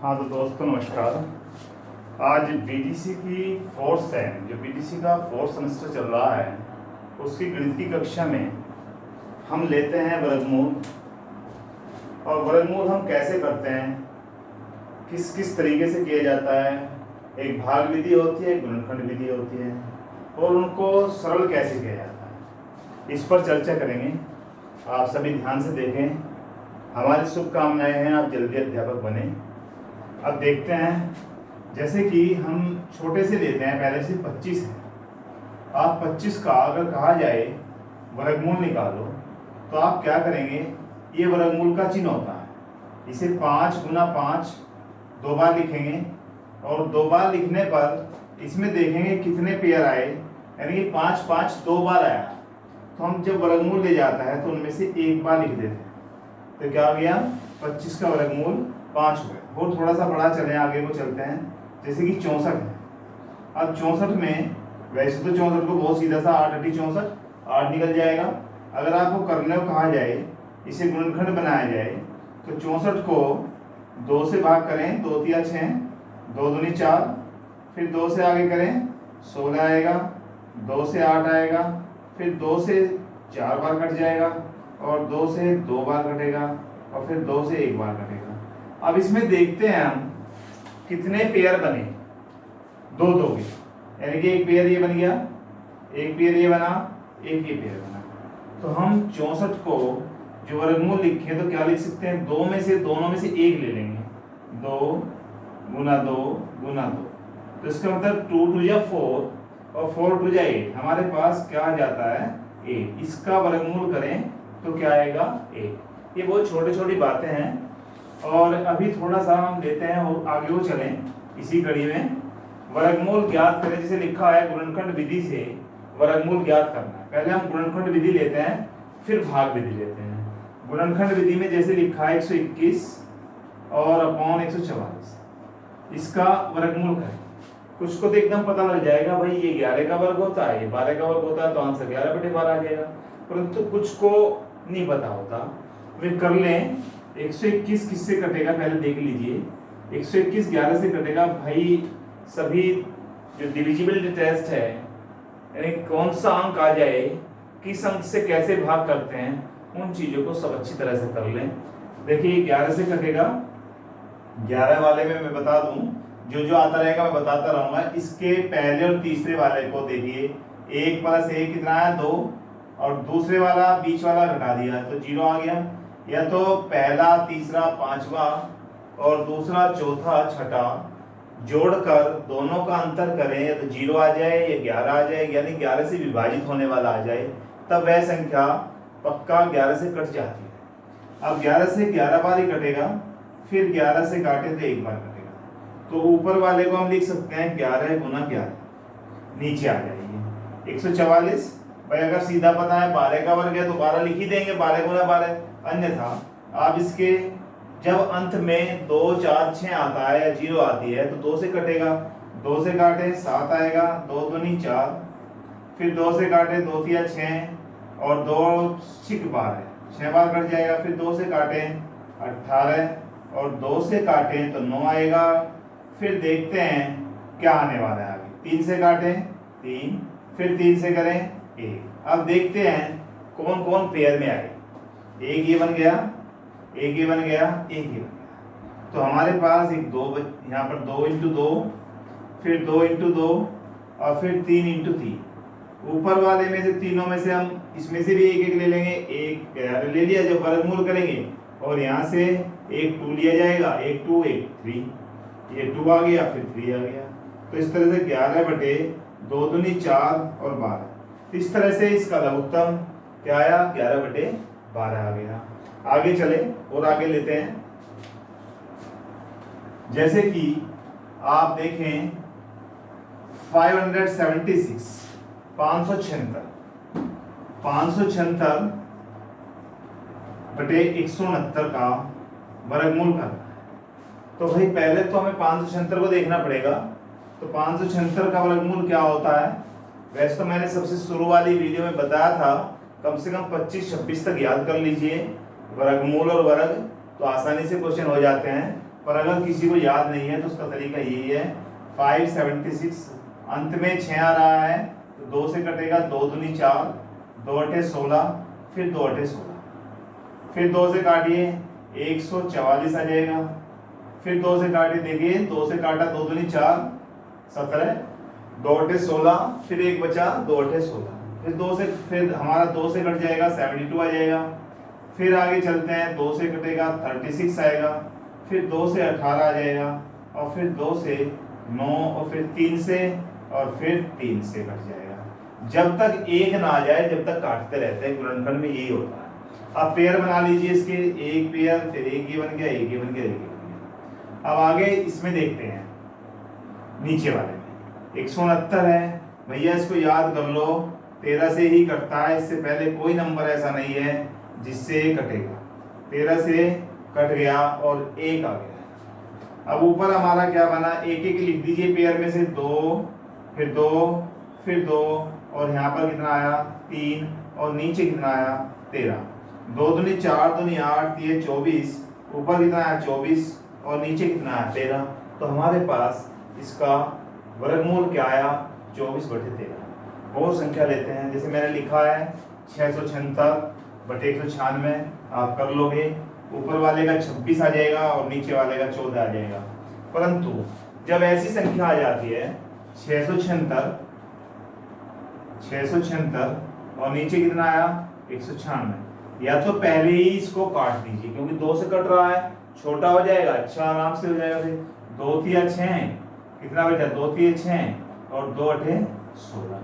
हाँ तो दोस्तों नमस्कार। आज बीडीसी की फोर्थ सेम जो बीडीसी का फोर्थ सेमेस्टर चल रहा है उसकी गणित की कक्षा में हम लेते हैं वर्गमूल। और वर्गमूल हम कैसे करते हैं, किस किस तरीके से किया जाता है। एक भाग विधि होती है, एक गुणनखंड विधि होती है, और उनको सरल कैसे किया जाता है, इस पर चर्चा करेंगे। आप सभी ध्यान से देखें। हमारी शुभकामनाएं हैं आप जल्दी अध्यापक बने। अब देखते हैं, जैसे कि हम छोटे से लेते हैं, पहले से 25 है। आप 25 का अगर कहा जाए वर्गमूल निकालो तो आप क्या करेंगे, ये वर्गमूल का चिन्ह होता है, इसे 5 गुना 5 दो बार लिखेंगे, और दो बार लिखने पर इसमें देखेंगे कितने पेयर आए, यानी कि 5 5 दो बार आया। तो हम जब वर्गमूल ले जाता है तो उनमें से एक बार लिख देते हैं, तो क्या हो गया, 25 का वर्गमूल 5 हो गया। और थोड़ा सा बड़ा चले, आगे को चलते हैं, जैसे कि 64 है। अब 64 में वैसे तो 64 को बहुत सीधा सा 8 × 64 8 निकल जाएगा। अगर आपको करने को कहा जाए, इसे गुणनखंड बनाया जाए, तो 64 को 2 से भाग करें, 2 × 6 2 दूनी 4, फिर 2 से आगे करें 16 आएगा, 2 से 8 आएगा, फिर 2 से 4 बार कट जाएगा, और 2 से 2 बार कटेगा, और फिर 2 से 1 बार कटेगा। अब इसमें देखते हैं हम कितने पेयर बने, दो दो के, यानी कि एक पेयर ये बन गया, एक पेयर ये बना, एक ये पेयर बना। तो हम 64 को जो वर्गमूल लिखे तो क्या लिख सकते हैं, दोनों में से एक ले लेंगे, 2 गुना 2 गुना 2। तो इसका मतलब 2 2 या 4 और 4 2 या 8, हमारे पास क्या आ जाता है 8। इसका वर्गमूल करें तो क्या आएगा 8। ये बहुत छोटी छोटी बातें हैं, और अभी थोड़ा सा हम लेते हैं और आगे वो चलें इसी कड़ी में। वर्गमूल ज्ञात करें, जैसे लिखा है गुणनखंड विधि से वर्गमूल ज्ञात करना है। पहले हम गुणनखंड विधि लेते हैं, फिर भाग विधि लेते हैं। गुणनखंड विधि में जैसे लिखा है 121 और अपॉन 144, इसका वर्गमूल करें। कुछ को तो एकदम पता लग जाएगा, भाई ये 11 का वर्ग होता है, ये 12 का वर्ग होता है, तो आंसर 11/12 आ जाएगा। परंतु कुछ को नहीं पता होता, वे कर लें। 121 किससे कटेगा पहले देख लीजिए। 121 11 से कटेगा। भाई सभी जो डिविजिबिलिटी टेस्ट है, यानी कौन सा अंक आ जाए, किस अंक से कैसे भाग करते हैं, उन चीजों को सब अच्छी तरह से कर लें। देखिए 11 से कटेगा, 11 वाले में मैं बता दूं, जो जो आता रहेगा मैं बताता रहूंगा। इसके पहले और तीसरे वाले को देखिए, 1 + 1 कितना है 2, और दूसरे वाला बीच वाला घटा दिया तो 0 आ गया। या तो पहला तीसरा पांचवा और दूसरा चौथा छठा जोड़कर दोनों का अंतर करें तो 0 आ जाए या 11 आ जाए, यानी 11 से विभाजित होने वाला आ जाए, तब वह संख्या पक्का 11 से कट जाती है। अब 11 से 11 बार ही कटेगा, फिर 11 से काटे तो एक बार कटेगा। तो ऊपर वाले को हम लिख सकते हैं 11 गुना 11, नीचे आ जाएगी 144। भाई अगर सीधा पता है 12 का वर्ग है तो 12 लिख ही देंगे, 12 गुना 12। अन्यथा आप इसके जब अंत में 2 4 6 आता है या 0 आती है तो 2 से कटेगा, 2 से काटे 7 आएगा, 2 दूनी 4, फिर 2 से काटे 2 × 6 और 2 6 12 6 बार कट जाएगा। फिर 2 से काटे 18 और 2 से काटे तो 9 आएगा। फिर देखते हैं क्या आने वाला है आगे। 3 से काटे 3, फिर 3 से करें 1। अब देखते हैं कौन कौन पेयर में आए। एक ये बन गया, एक ये बन गया, एक ये बन गया। तो हमारे पास एक 2 यहाँ पर 2 × 2, फिर 2 × 2 और फिर 3 × 3। ऊपर वाले में से तीनों में से हम इसमें से भी एक एक ले लेंगे। एक ले लिया जब वर्गमूल करेंगे, और यहाँ से एक 2 लिया जाएगा, एक 2 एक 3, ये 2 आ गया, फिर 3 आ गया। तो इस तरह से 11/2 दूनी 4 और 12, इस तरह से इसका लघुत्तम क्या आया 11/12 आ गया। आगे चले और आगे लेते हैं, जैसे कि आप देखें 576 576/169 का वर्गमूल करना है। तो भाई पहले तो हमें 576 को देखना पड़ेगा। तो 576 का वर्गमूल क्या होता है, वैसे तो मैंने सबसे शुरू वाली वीडियो में बताया था, कम से कम 25-26 तक याद कर लीजिए वर्गमूल और वर्ग, तो आसानी से क्वेश्चन हो जाते हैं। पर अगर किसी को याद नहीं है तो उसका तरीका यही है, 576 अंत में 6 आ रहा है तो 2 से कटेगा, 2 दूनी 4, 2 अठे 16, फिर 2 अठे 16, फिर 2 से काटिए 144 आ जाएगा, फिर 2 से काटिए, देखिए 2 से काटा, 2 दूनी 4 17, 2 अठे 16, फिर एक बचा 2 अठे 16, फिर 2 से, फिर हमारा 2 से कट जाएगा 72 आ जाएगा, फिर आगे चलते हैं 2 से कटेगा 36 आएगा, फिर 2 से 18 आ जाएगा, और फिर 2 से 9, और फिर 3 से, और फिर 3 से कट जाएगा। जब तक 1 ना आ जाए जब तक काटते रहते हैं, गुणनखंड में यही होता है। अब पेयर बना लीजिए इसके, एक पेयर, फिर एक ये बन गया, एक ये बन गया, एक ये बन गया। अब आगे इसमें देखते हैं, नीचे वाले में 169 है, भैया इसको याद कर लो, 13 से ही कटता है, इससे पहले कोई नंबर ऐसा नहीं है जिससे कटेगा। 13 से कट गया और 1 आ गया। अब ऊपर हमारा क्या बना, एक एक लिख दीजिए पेयर में से, 2, फिर 2, फिर 2, और यहाँ पर कितना आया 3, और नीचे कितना आया 13, 2 दूनी 4, दूनी 8, ये 24, ऊपर कितना आया 24, और नीचे कितना आया 13। तो हमारे पास इसका वर्गमूल क्या आया, 24/13। और संख्या लेते हैं, जैसे मैंने लिखा है 676/196, आप कर लोगे, ऊपर वाले का 26 आ जाएगा और नीचे वाले का 14 आ जाएगा। परंतु जब ऐसी संख्या आ जाती है 676 और नीचे कितना आया 196, या तो पहले ही इसको काट दीजिए, क्योंकि 2 से कट रहा है, छोटा हो जाएगा, अच्छा आराम से हो जाएगा। फिर 2 तिया 6, कितना बचा, 2 तिया 6, और 2 अठे 16,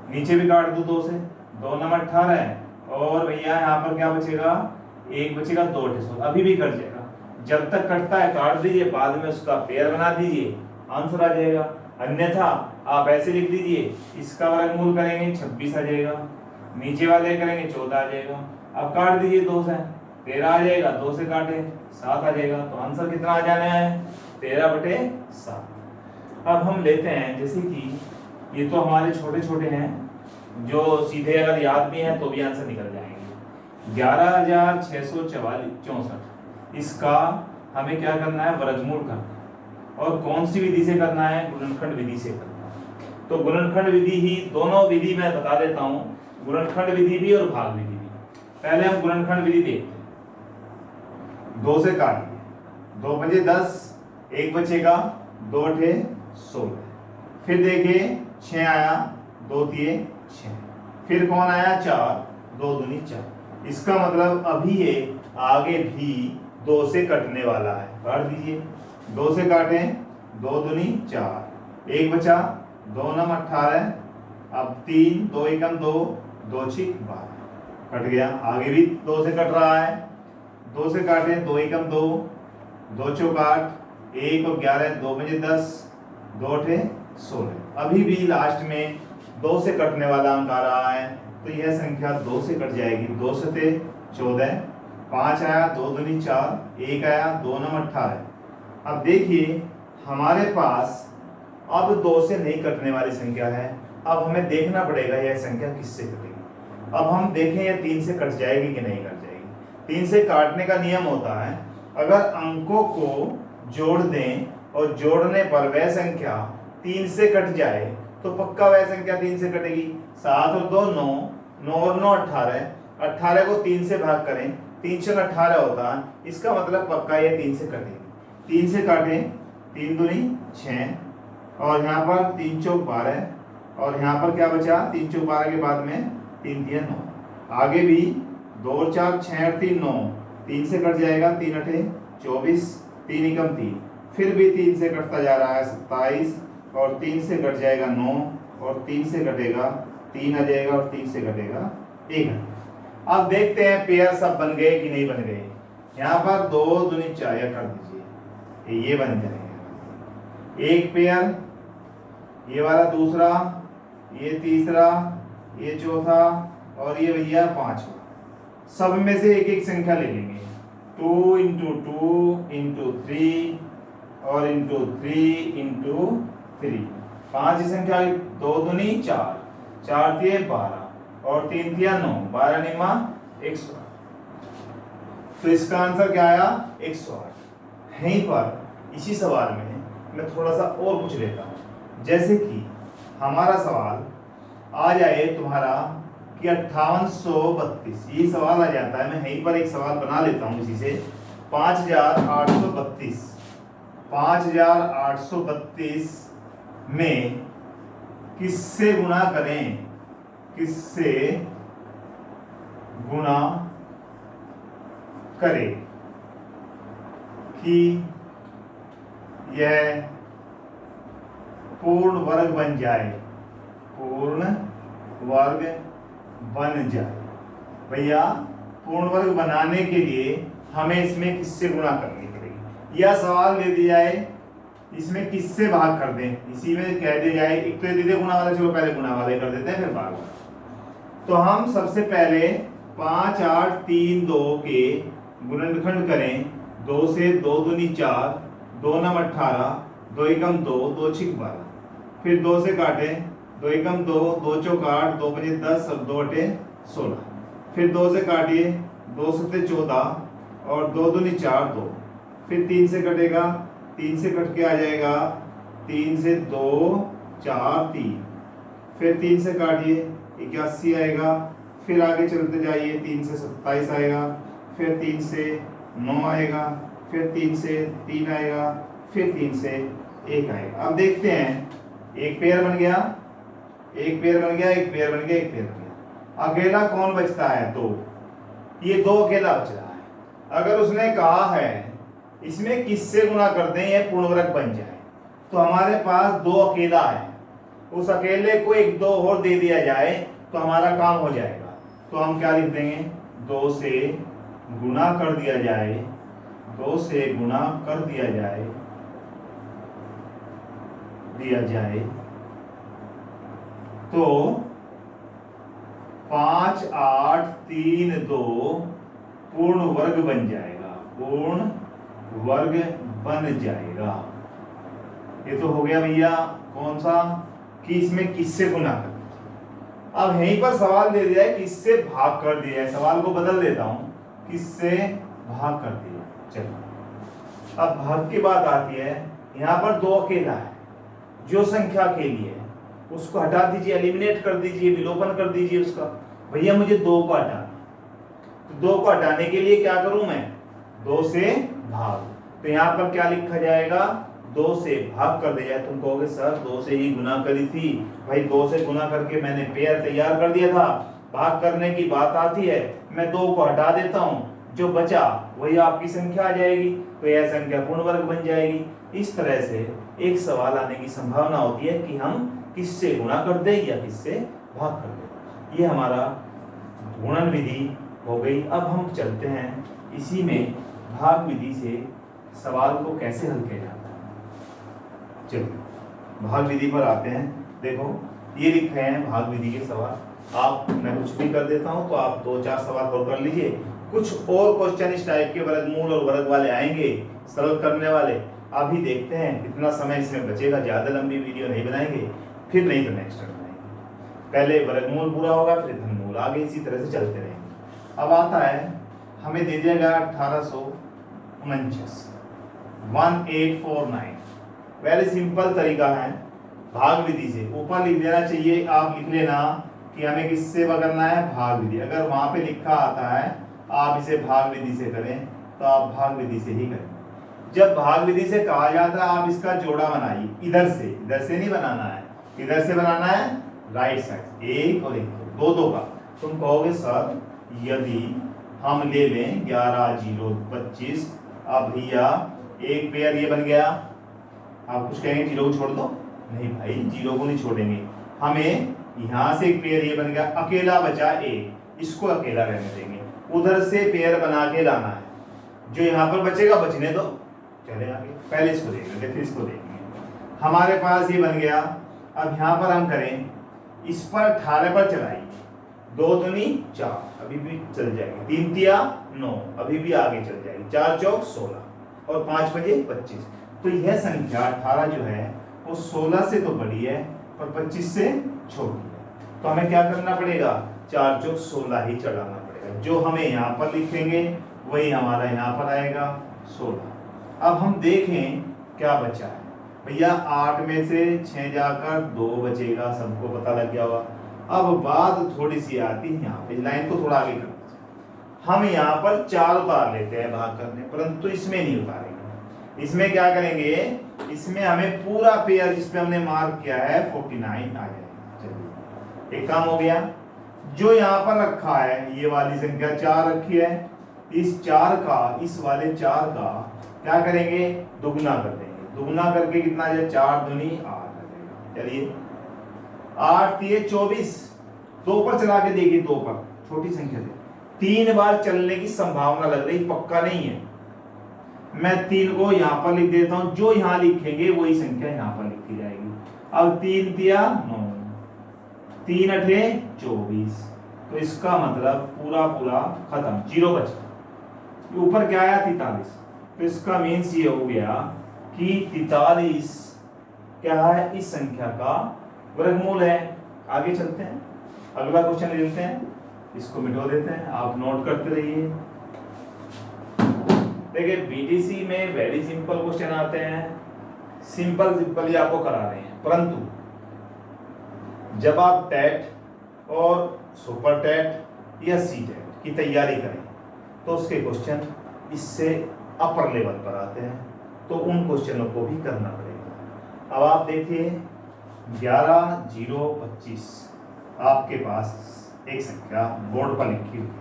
नीचे भी काट दो 2 से, 2 नम 18, और भैया यहाँ पर क्या बचेगा, 1 बचेगा, 2 अठे 16, अभी भी कट जाएगा। जब तक कटता है काट दीजिए, बाद में उसका पेयर बना दीजिए, आंसर आ जाएगा। अन्यथा आप ऐसे लिख दीजिए, इसका वर्गमूल करेंगे 26 आ जाएगा, नीचे वाले करेंगे 14 आ जाएगा। अब काट दीजिए 2 से, 13 आ जाएगा, 2 से काटे 7 आ जाएगा। तो आंसर कितना आ जाना है, 13/7। अब हम लेते हैं, जैसे कि ये तो हमारे छोटे छोटे हैं, जो सीधे अगर याद भी हैं तो भी आंसर निकल जाएंगे। 11,664, इसका हमें क्या करना है, वर्गमूल करना है। और कौन सी विधि से करना है, गुणनखंड विधि से करना है। तो गुणनखंड विधि ही, दोनों विधि मैं बता देता हूं, गुणनखंड विधि भी और भाग विधि भी। पहले हम गुणनखंड विधि देखते हैं। 2 से काटिए, 2 पंजे 10, 1 बचेगा, 2 अठे 16, फिर देखिए 6 आया, 2 तिये 6, फिर कौन आया 4, 2 दूनी 4। इसका मतलब अभी ये आगे भी 2 से कटने वाला है, काट दीजिए। 2 से काटें, 2 दूनी 4, 1 बचा, 2 नम 18, अब 3, 2 एकम 2, 2 छिक 12, कट गया। आगे भी 2 से कट रहा है, 2 से काटें, 2 एकम 2, 2 चौक 8, 1 और 11, 2 बजे 10, 2 अठे 16। अभी भी लास्ट में 2 से कटने वाला अंक आ रहा है, तो यह संख्या 2 से कट जाएगी। 2 सते 14, 5 आया, 2 दूनी 4, 1 आया, 2 नम 18। अब देखिए हमारे पास अब 2 से नहीं कटने वाली संख्या है। अब हमें देखना पड़ेगा यह संख्या किससे कटेगी। अब हम देखें यह 3 से कट जाएगी कि नहीं कट जाएगी। 3 से काटने का नियम होता है, अगर अंकों को जोड़ दें और जोड़ने पर वह संख्या 3 से कट जाए तो पक्का वह संख्या 3 से कटेगी। 7 और 2 9, 9 और 9 18, 18 को 3 से भाग करें, 3 छक 18 होता है, इसका मतलब पक्का यह 3 से कटेगी। 3 से काटें, 3 दूनी 6, और यहाँ पर 3 चौक 12, और यहाँ पर क्या बचा, 3 चौक 12 के बाद में 3 तिया 9। आगे भी 2 और 4 6 और 3 9, 3 से कट जाएगा, 3 अठे 24, 3 एकम 3, फिर भी 3 से कटता जा रहा है 27, और 3 से कट जाएगा 9, और 3 से कटेगा 3 आ जाएगा, और 3 से कटेगा 1। अब देखते हैं पेयर सब बन गए कि नहीं बन गए। यहाँ पर 2 दूनी 4 कर दीजिए, ये बन जाएगा एक पेयर, ये वाला दूसरा, ये तीसरा, ये चौथा, और ये भैया 5वां। सब में से एक एक संख्या ले लेंगे, 2 × 2 × 3 और × 3 × 3। 5 की संख्या, 2 दूनी 4, 4 तिये 12, और 3 तिया 9, 12 निमा 108। तो इसका आंसर क्या आया 108। यहीं पर इसी सवाल में मैं थोड़ा सा और पूछ लेता हूँ। जैसे कि हमारा सवाल आ जाए तुम्हारा कि 5832, ये सवाल आ जाता है। मैं यहीं पर एक सवाल बना लेता हूँ इसी से। 5832 में किससे गुणा करें, किससे गुणा करें कि यह पूर्ण वर्ग बन जाए, पूर्ण वर्ग बन जाए। भैया पूर्ण वर्ग बनाने के लिए हमें इसमें किससे गुणा करनी पड़ेगी। यह सवाल दे दिया जाए, इसमें किससे भाग कर दें, इसी में कह दिया जाए। एक तो ये दे दिया गुणा वाला, चलो पहले गुणा वाले कर देते हैं फिर भाग वाला। तो हम सबसे पहले 5 8 3 2 के गुणनखंड करें। 2 से 2 दूनी 4, 2 नम 18, 2 एकम 2, 2 छिक 12। फिर 2 से काटे, 2 एकम 2, 2 चौक 8, 2 पंजे 10 और 2 अटे 16। फिर 2 से काटिए, 2 सत्ते 14 और 2 दूनी 4 2। फिर 3 से कटेगा, 3 से कट के आ जाएगा 3 से 2 4 3। फिर 3 से काटिए 81 आएगा। फिर आगे चलते जाइए, 3 से 27 आएगा। फिर 3 से 9 आएगा। फिर 3 से 3 आएगा। फिर 3 से 1 आएगा। अब देखते हैं, एक पेयर बन गया, एक पेयर बन गया, एक पेयर बन गया, एक पेयर बन गया। अकेला कौन बचता है? 2। ये 2 अकेला बच रहा है। अगर उसने कहा है इसमें किससे गुणा कर दें ये पूर्ण वर्ग बन जाए, तो हमारे पास 2 अकेला है। उस अकेले को 1 2 और दे दिया जाए तो हमारा काम हो जाएगा। तो हम क्या लिख देंगे? 2 से गुणा कर दिया जाए, 2 से गुणा कर दिया जाए तो 5 8 3 2 पूर्ण वर्ग बन जाएगा, पूर्ण वर्ग बन जाएगा। ये तो हो गया भैया कौन सा, कि इसमें किससे गुणा कर। अब यहीं पर सवाल दे दिया है किससे भाग कर दिया है। सवाल को बदल देता हूं, किससे भाग कर दिया। चलो अब भाग की बात आती है। यहां पर 2 अकेला है, जो संख्या अकेली है उसको हटा दीजिए, एलिमिनेट कर दीजिए, विलोपन कर दीजिए उसका। भैया मुझे 2 को हटाना, तो 2 को हटाने के लिए क्या करूं मैं? 2 से भाग। तो यहां पर क्या लिखा जाएगा? 2 से भाग कर दिया। तुम कहोगे सर 2 से ही गुना करी थी। भाई 2 से गुना करके मैंने पेयर तैयार कर दिया था। भाग करने की बात आती है, मैं 2 को हटा देता हूं, जो बचा वही आपकी संख्या आ जाएगी, तो यह संख्या पूर्ण वर्ग बन जाएगी। इस तरह से एक सवाल आने की संभावना होती है कि हम किससे गुणा कर दें या किससे भाग कर दें। ये हमारा गुणन विधि हो गई। अब हम चलते हैं इसी में भाग विधि से सवाल को कैसे हल किया जाता है। चलो भाग विधि पर आते हैं। देखो ये लिखे हैं भाग विधि के सवाल। आप, मैं कुछ भी कर देता हूं तो आप 2 4 सवाल और कर लीजिए। कुछ और क्वेश्चन इस टाइप के वर्गमूल और वर्ग वाले आएंगे, सरल करने वाले। अभी देखते हैं कितना समय इसमें बचेगा। ज्यादा लंबी वीडियो नहीं बनाएंगे, फिर नहीं तो नेक्स्ट बनाएंगे। पहले वर्गमूल पूरा होगा, फिर घनमूल, आगे इसी तरह से चलते रहेंगे। अब आता है, हमें दे दिया गया 1849, 1849। वेरी सिंपल तरीका है भाग विधि से। ऊपर लिख देना चाहिए, आप लिख लेना कि हमें किससे करना है? भाग विधि। अगर वहां पे लिखा आता है आप इसे भाग विधि से करें तो आप भाग विधि से ही करें। जब भाग विधि से कहा जाता है आप इसका जोड़ा बनाइए, इधर से नहीं बनाना है, इधर से बनाना है राइट साइड, 1 और 1 2 2 का। तुम कहोगे सर यदि हम ले लें 11 0 25, अब भैया एक पेयर ये बन गया। आप कुछ कहेंगे 0 को छोड़ दो, नहीं भाई 0 को नहीं छोड़ेंगे। हमें यहां से एक पेयर ये बन गया, अकेला बचा A, इसको अकेला रहने देंगे। उधर से पेयर बना के लाना है, जो यहाँ पर बचेगा बचने दो, चले आगे। पहले इसको देख लेंगे फिर इसको देखेंगे। हमारे पास ये बन गया। अब यहाँ पर हम करें, इस पर 18 पर चलाइए, 2 दूनी 4, अभी भी चल जाएगी, 3 तिया 9, अभी भी आगे चल जाएगी, 4 चौक 16 और 5 बजे 25। तो यह संख्या 18 जो है वो 16 से तो बड़ी है पर 25 से छोटी है। तो हमें क्या करना पड़ेगा? 4 चौक 16 ही चढ़ाना पड़ेगा। जो हमें यहाँ पर लिखेंगे वही हमारा यहाँ पर आएगा 16। अब हम देखें क्या बचा है भैया, 8 में से 6 जाकर 2 बचेगा, सबको पता लग गया होगा। अब बात थोड़ी सी आती है यहाँ पे, लाइन को थोड़ा आगे करते हैं। हम यहाँ पर 4 उतार लेते हैं भाग करने, परंतु इसमें नहीं उतारेंगे। इसमें क्या करेंगे, इसमें हमें पूरा पेयर जिसमें हमने मार्क किया है 49 आ जाएगा। चलिए एक काम हो गया। जो यहाँ पर रखा है ये वाली संख्या 4 रखी है, इस 4 का इस वाले 4 का क्या करेंगे, दुगना कर देंगे। दुगना करके कितना जाए, 4 दूनी 8 आ जाएगा। चलिए 8 ये 24, 2 पर चला के देखिए, 2 पर छोटी संख्या से 3 बार चलने की संभावना लग रही, पक्का नहीं है। मैं 3 को यहाँ पर लिख देता हूं, जो यहाँ लिखेंगे वही संख्या यहाँ पर लिखी जाएगी। अब 3 तिया 9, 3 अठे 24, तो इसका मतलब पूरा पूरा खत्म, 0 बचा। ऊपर क्या आया 43, तो इसका मीन्स ये हो गया कि 43 क्या है, इस संख्या का वर्गमूल है। आगे चलते हैं, अगला क्वेश्चन लेते हैं, इसको मिटो देते हैं, आप नोट करते रहिए। देखिए बीटीसी में वेरी सिंपल क्वेश्चन आते हैं, सिंपल ही आपको करा रहे हैं, परंतु जब आप टेट और सुपर टेट या सी टेट की तैयारी करें तो उसके क्वेश्चन इससे अपर लेवल पर आते हैं, तो उन क्वेश्चनों को भी करना पड़ेगा। अब आप देखिए 11,025 आपके पास एक संख्या बोर्ड पर लिखी हुई है,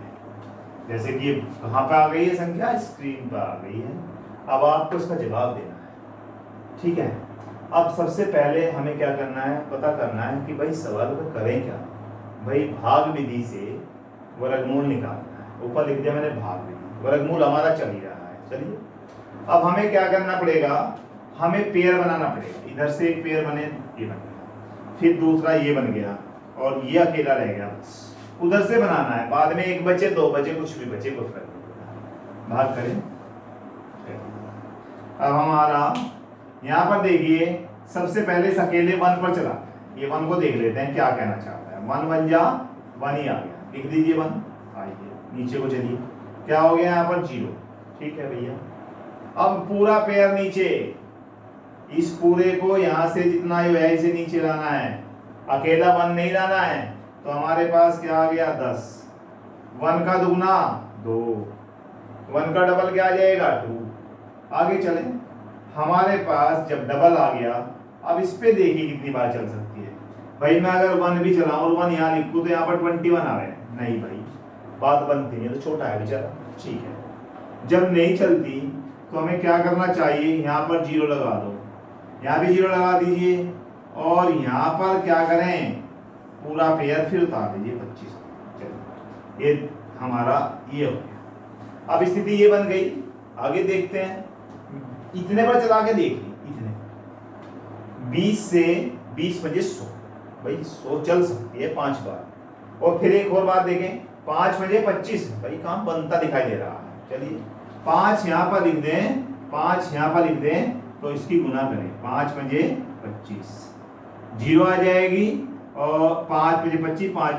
जैसे कि कहाँ पे आ गई है संख्या, स्क्रीन पर आ गई है। अब आपको इसका जवाब देना है, ठीक है। अब सबसे पहले हमें क्या करना है, पता करना है कि भाई सवाल में करें क्या। भाई भाग विधि से वर्गमूल निकालना है। ऊपर लिख दिया मैंने भाग विधि, वर्गमूल हमारा चल ही रहा है। चलिए अब हमें क्या करना पड़ेगा, हमें पेयर बनाना पड़ेगा। इधर से एक पेयर बने, ये बन गया, फिर दूसरा ये बन गया, और ये अकेला रह गया। उधर से बनाना है, बाद में 1 बचे 2 बचे कुछ भी बचे, कोई फर्क नहीं। भाग करें। अब हमारा यहाँ पर देखिए, सबसे पहले इस अकेले 1 पर चला, ये 1 को देख लेते हैं क्या कहना चाहता है। 1 1 जा 1 ही आ गया, लिख दीजिए 1। आइए नीचे को चलिए, क्या हो गया यहाँ पर 0, ठीक है भैया। अब पूरा पेयर नीचे, इस पूरे को यहाँ से जितना है से नीचे लाना है, अकेला 1 नहीं लाना है। तो हमारे पास क्या आ गया 10, 1 का दुगना 2, 1 का डबल क्या आ जाएगा 2। आगे चले, हमारे पास जब डबल आ गया, अब इस पे देखिए कितनी बार चल सकती है। भाई मैं अगर 1 भी चलाऊं और 1 यहाँ लिखूं तो यहाँ पर 21 आ रहे हैं, नहीं भाई बात बनती नहीं, तो छोटा है बेचारा, ठीक है। जब नहीं चलती तो हमें क्या करना चाहिए, यहाँ पर 0 लगा दो, यहाँ भी 0 लगा दीजिए, और यहाँ पर क्या करें, पूरा पेयर फिर उतार दीजिए 25। चलिए ये हमारा ये हो गया। अब स्थिति ये बन गई, आगे देखते हैं। इतने पर चला के देखिए, इतने 20 से 20 बजे 100, भाई 100 चल सकती है 5 बार। और फिर एक और बार देखें, 5 बजे 25, भाई काम बनता दिखाई दे रहा है। चलिए 5 यहाँ पर लिख दें, 5 यहाँ पर लिख दें, तो इसकी गुना करें, 5 बजे 25, 0 आ जाएगी, और 5 बजे 25, 5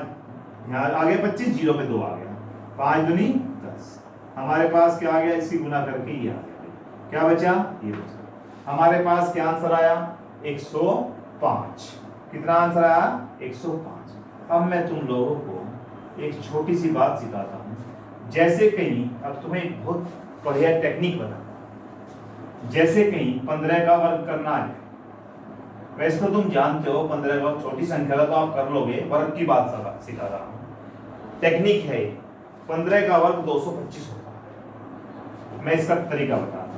यहाँ आगे 25, 0 पे 2 आ गया, 5 दूनी 10। हमारे पास क्या आ गया, इसकी गुना करके ये आ गया। क्या बचा, ये बचा। हमारे पास क्या आंसर आया 105। कितना आंसर आया 105। अब मैं तुम लोगों को एक छोटी सी बात सिखाता हूँ, जैसे कहीं, अब तुम्हें एक बहुत बढ़िया टेक्निक बताता, जैसे कहीं 15 का वर्ग करना है। वैसे तो तुम जानते हो 15 का छोटी संख्या का तो आप कर लोगे, वर्ग की बात सिखा रहा हूँ, टेक्निक है। 15 का वर्ग 225 होता है। मैं इसका तरीका बताता हूँ।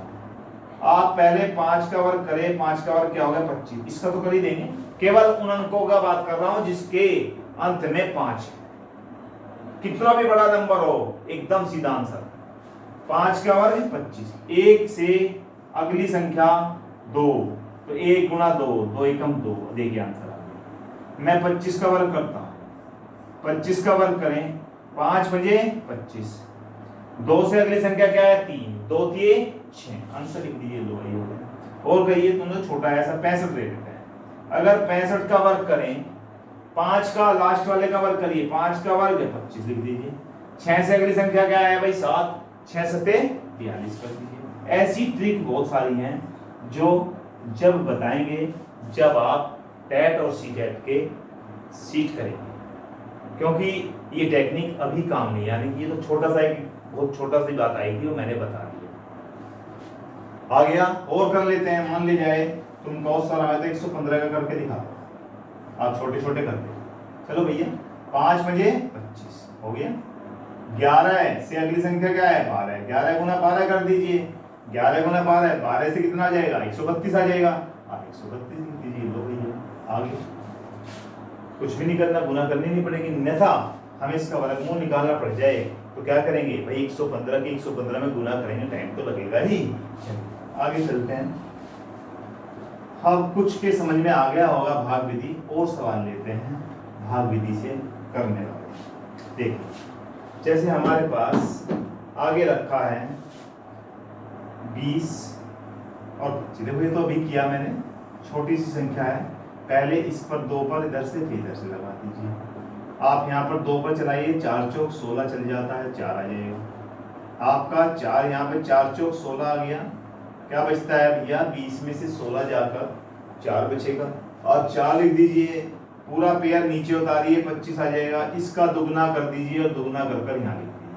आप पहले 5 का वर्ग करें, 5 का वर्ग क्या होगा 25, इसका तो कर ही देंगे। केवल उन अंकों का बात कर रहा हूं जिसके अंत में 5 है। कितना भी बड़ा नंबर हो, एकदम सीधा आंसर। 5 का वर्ग 25, 1 से अगली संख्या 2, तो 1 गुना 2, 2 एकम 2, देखिए आंसर आ गया। मैं 25 का वर्ग करता हूं, 25 का वर्ग करें, 5 बजे 25, 2 से अगली संख्या क्या है 3, 2 दिए 6, आंसर लिख दीजिए 2 ही हो गया। और कहिए तुमने छोटा है, ऐसा 65 दे देते हैं। अगर 65 का वर्ग करें, 5 का लास्ट वाले का वर्ग करिए, 5 का वर्ग 25 लिख दीजिए। 6 से अगली संख्या क्या है भाई 7, 6 सते 42 कर दीजिए। ऐसी ट्रिक बहुत सारी हैं जो जब बताएंगे जब आप टेट और सी टेट के सीट करेंगे, क्योंकि ये टेक्निक अभी काम नहीं, यानी कि ये तो छोटा सा एक बहुत छोटा सी बात आई थी वो मैंने बता दिया। आ गया और कर लेते हैं। मान ले जाए तुम कॉस सर आए तो 115 का करके दिखा दो, आप छोटे छोटे करते। चलो भैया 5 बजे 25 हो गया। 11 से अगली संख्या क्या है 12, 11 गुना 12 कर दीजिए। 11 गुना 12, 12 से कितना आ जाएगा 132 आ जाएगा। आप 132 लिख दीजिए। लो भैया आगे कुछ भी नहीं करना, गुना करनी नहीं पड़ेगी, अन्यथा हमें इसका वर्गमूल निकालना पड़ जाए तो क्या करेंगे भाई 115 के 115 में गुना करेंगे, टाइम तो लगेगा ही। आगे चलते हैं। अब कुछ के समझ में आ गया होगा भाग विधि, और सवाल लेते हैं भाग विधि से करने वाले। देखिए जैसे हमारे पास आगे रखा है 20 और 25, देखो ये तो अभी किया मैंने, छोटी सी संख्या है। पहले इस पर 2 पर इधर से फिर इधर से लगा दीजिए। आप यहाँ पर 2 पर चलाइए, 4 चौक 16 चल जाता है, 4 आ जाएगा आपका। 4 यहाँ पे 4 चौक 16 आ गया। क्या बचता है भैया 20 में से 16 जाकर 4 बचेगा, और 4 लिख दीजिए। पूरा पेयर नीचे उतारिए 25 आ जाएगा। इसका दुगना कर दीजिए और दुगना कर कर यहाँ लिख दीजिए।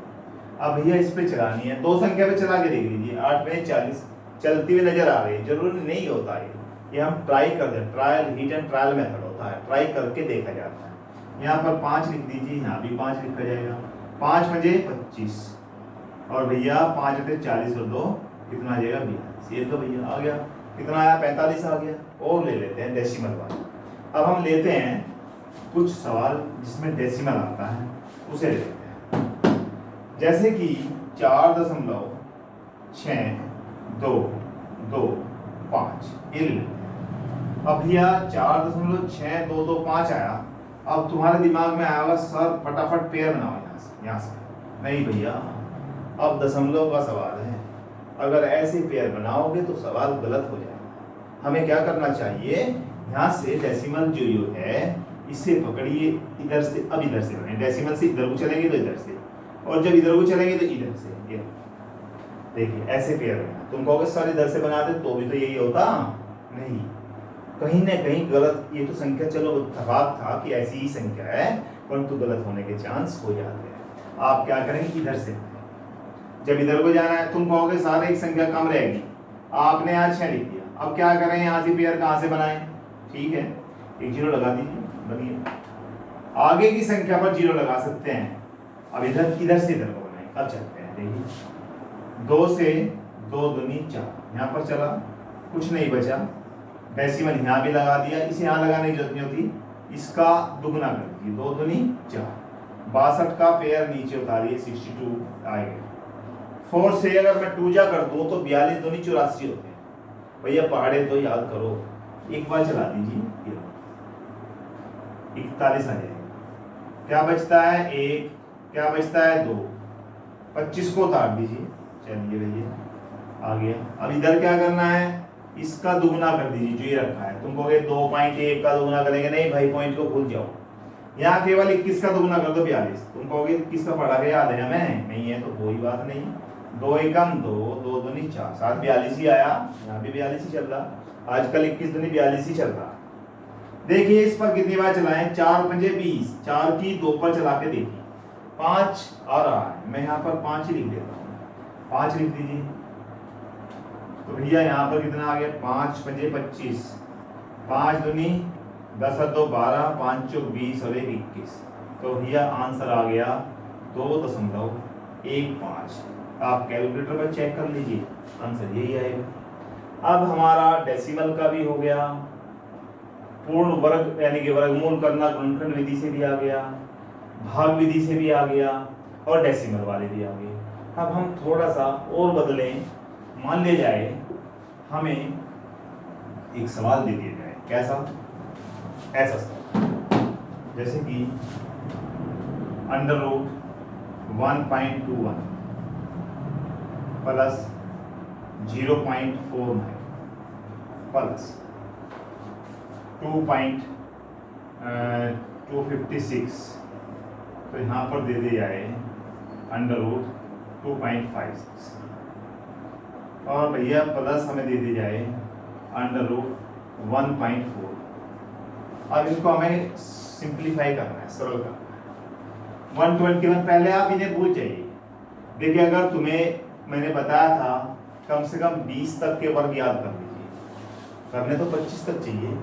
अब भैया इस पे चलानी है, 2 संख्या पे चला के देख लीजिए। 8 में 40 चलती हुई नजर आ रही है, जरूरी नहीं होता है ये हम ट्राई कर दें, trial hit and trial method होता है, ट्राई करके देखा जाता है। यहाँ पर 5 लिख दीजिए, यहाँ भी 5 लिखा जाएगा। 5 बजे 25 और भैया 5 बजे 40 और 2 कितना आ जाएगा 42। ये तो भैया आ गया, कितना आया 45 आ गया। और ले लेते हैं डेसिमल वाला। अब हम लेते हैं कुछ सवाल जिसमें डेसिमल आता है, उसे लेते हैं। जैसे कि 4.6225 ये ले लेते हैं। अब भैया 4.6225 आया। अब तुम्हारे दिमाग में आया होगा सर फटाफट पेयर बनाओ यहाँ से। नहीं भैया, अब दशमलव का सवाल है, अगर ऐसे पेयर बनाओगे तो सवाल गलत हो जाएगा। हमें क्या करना चाहिए, यहाँ से डेसिमल जो है इसे पकड़िए इधर से, अब इधर से बनाए। डेसिमल से इधर को चलेंगे तो इधर से, और जब इधर को चलेंगे तो इधर से। ये देखिए ऐसे पेयर बना। तुम कहोगे सर इधर से बना दे तो भी तो यही होता, नहीं, कहीं ना कहीं गलत। ये तो संख्या चलो इत्तेफाक था कि ऐसी ही संख्या है, परंतु गलत होने के चांस हो जाते हैं। आप क्या करेंगे इधर से, जब इधर को जाना है तुम कहोगे सारे एक संख्या कम रहेगी, आपने यहाँ 6 लिख दिया। अब क्या करें, यहाँ से पेयर कहाँ से बनाएं, ठीक है 1 जीरो लगा दीजिए, बनिए। आगे की संख्या पर जीरो लगा सकते हैं। अब इधर से इधर को बनाएं। अब चलते हैं, देखिए 2 से 2 दूनी 4, यहाँ पर चला कुछ नहीं बचा। डेसिमल यहाँ भी लगा दिया, इसे यहाँ लगाने की जरूरत नहीं होती, इसका दुगना कर दीजिए। 2 दूनी 4, 62 का पेयर नीचे उतारिए 62 आएगा। 4 से अगर मैं 2 जा कर दूं तो 42 दूनी 84 होते हैं। भैया पहाड़े तो याद करो, एक बार चला दीजिए 41 आ जाएगा। क्या बचता है 1, क्या बचता है 2, 25 को उतार दीजिए। चलिए भैया आ गया। अब इधर क्या करना है, इसका दुगना कर दीजिए जो ये रखा है। तुम कहोगे 2.1 का दुगना करेंगे, नहीं भाई पॉइंट को भूल जाओ, यहाँ केवल 21 का दुगना कर दो 42। तुम कहोगे 21 का पढ़ा के याद है हमें, नहीं है तो कोई बात नहीं। 2 एकम 2, 2 दूनी 4, 7 42 ही आया। यहाँ भी 42 ही चल रहा, आजकल 21 दूनी 42 ही चल रहा। देखिए इस पर कितनी बार चलाएं, 4 पंजे 20, 4 की 2 पर चला के देखिए 5 आ रहा है। मैं यहाँ पर 5 ही लिख देता हूँ, 5 लिख दीजिए। तो भैया यहाँ पर कितना आ गया 5 पंजे 25, 5 दूनी 10 और 2 12, 5 चौक 20 और 1 21। तो भैया आंसर आ गया 2.15। आप कैलकुलेटर पर चेक कर लीजिए, आंसर यही आएगा। अब हमारा डेसिमल का भी हो गया, पूर्ण वर्ग यानी कि वर्गमूल करना गुणनखंड विधि से भी आ गया, भाग विधि से भी आ गया, और डेसिमल वाले भी आ गए। अब हम थोड़ा सा और बदलें। मान ले जाए हमें एक सवाल दे दिया जाए, कैसा, ऐसा सवाल जैसे कि √1.21 प्लस 0.49 प्लस 2.256। तो यहाँ पर दे दिया जाए √2.56 और भैया प्लस हमें दे दी जाए √1.4। अब इनको हमें सिंप्लीफाई करना है, सरल करना है। 121 पहले आप इन्हें भूल जाइए। देखिए अगर तुम्हें मैंने बताया था कम से कम 20 तक के वर्ग याद कर लीजिए, करने तो 25 तक चाहिए।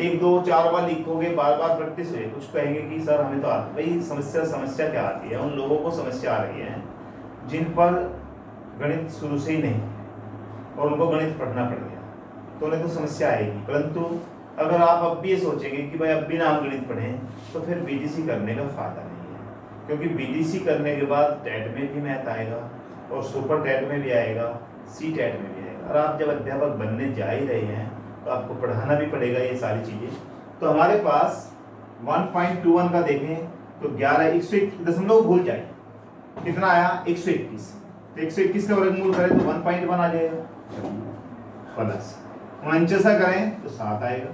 1 2 4 बार लिखोगे, बार बार प्रैक्टिस होगी। कुछ कहेंगे कि सर हमें तो आता भाई। समस्या क्या आती है? उन लोगों को समस्या आ रही है जिन पर गणित शुरू से ही नहीं है और उनको गणित पढ़ना पड़ गया, तो उन्हें तो समस्या आएगी। परंतु अगर आप अब भी ये सोचेंगे कि भाई अब भी ना हम गणित पढ़ें, तो फिर बीडीसी करने का फायदा नहीं है, क्योंकि बीडीसी करने के बाद टेट में भी मैथ आएगा और सुपर टेट में भी आएगा, सी टेट में भी आएगा। और आप जब अध्यापक बनने जा ही रहे हैं तो आपको पढ़ाना भी पड़ेगा ये सारी चीज़ें। तो हमारे पास 1.21 का देखें तो 111 भूल जाए, कितना आया? 121। तो 121 का वर्गमूल करें तो 1.1 आ जाएगा, प्लस 49 करें तो 7 आएगा।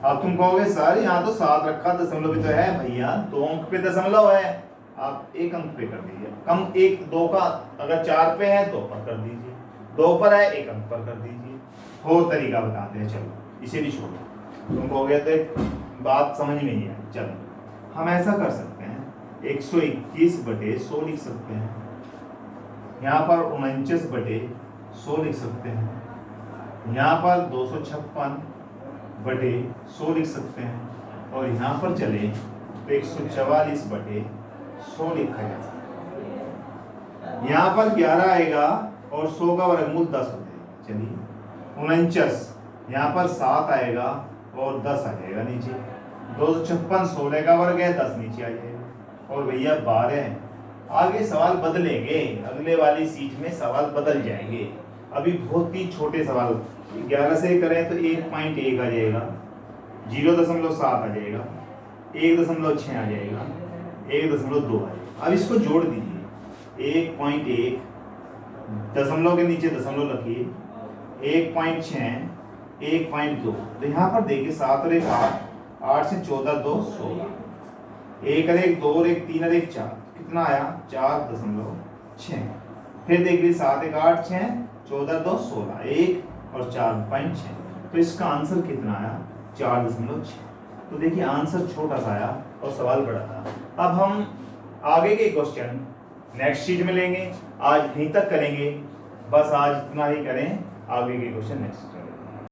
अब तुम कहोगे सर यहाँ तो 7 रखा, दशमलव भी तो है भैया, 2 अंक पे दशमलव है, आप 1 अंक पे कर दीजिए। कम 1 2 का अगर 4 पे है 2 पर कर दीजिए, 2 पर है 1 अंक पर कर दीजिए। और तरीका बताते हैं, चलो इसे भी छोड़ो। तुम कहोगे तो एक बात समझ में नहीं आई। चलो हम ऐसा कर सकते हैं, 121/100 लिख सकते हैं, यहाँ पर 49/100 लिख सकते हैं, यहाँ पर 256/100 लिख सकते हैं, और यहाँ पर चले तो 144/100 लिखा जा सकता है। यहाँ पर 11 आएगा और 100 का वर्गमूल 10 हो जाएगा। चलिए 49, यहाँ पर 7 आएगा और 10 आ जाएगा नीचे। 256 16 का वर्ग है, 10 नीचे आ जाएगा। और भैया 12, आगे सवाल बदलेंगे, अगले वाली सीट में सवाल बदल जाएंगे। अभी बहुत ही छोटे सवाल, 11 से करें तो 1.1 आ जाएगा, 0.7 आ जाएगा, 1.6 आ जाएगा, 1.2 आ जाएगा। अब इसको जोड़ दीजिए, 1.1 दशमलव के नीचे दशमलव रखिए, 1.6 1.2। तो यहाँ पर देखिए 7 और 1 8, 8 से 14 2 16, 1 और 1 2 और 1 3 और 1 4, कितना आया? 4.6। फिर देखिए 7 1 8 6 14 2 16, 1 और 4.6। तो इसका आंसर कितना आया? 4.6। तो देखिए आंसर छोटा सा आया और सवाल बड़ा था। अब हम आगे के क्वेश्चन नेक्स्ट शीट में लेंगे, आज यहीं तक करेंगे, बस आज इतना ही करें, आगे के क्वेश्चन नेक्स्ट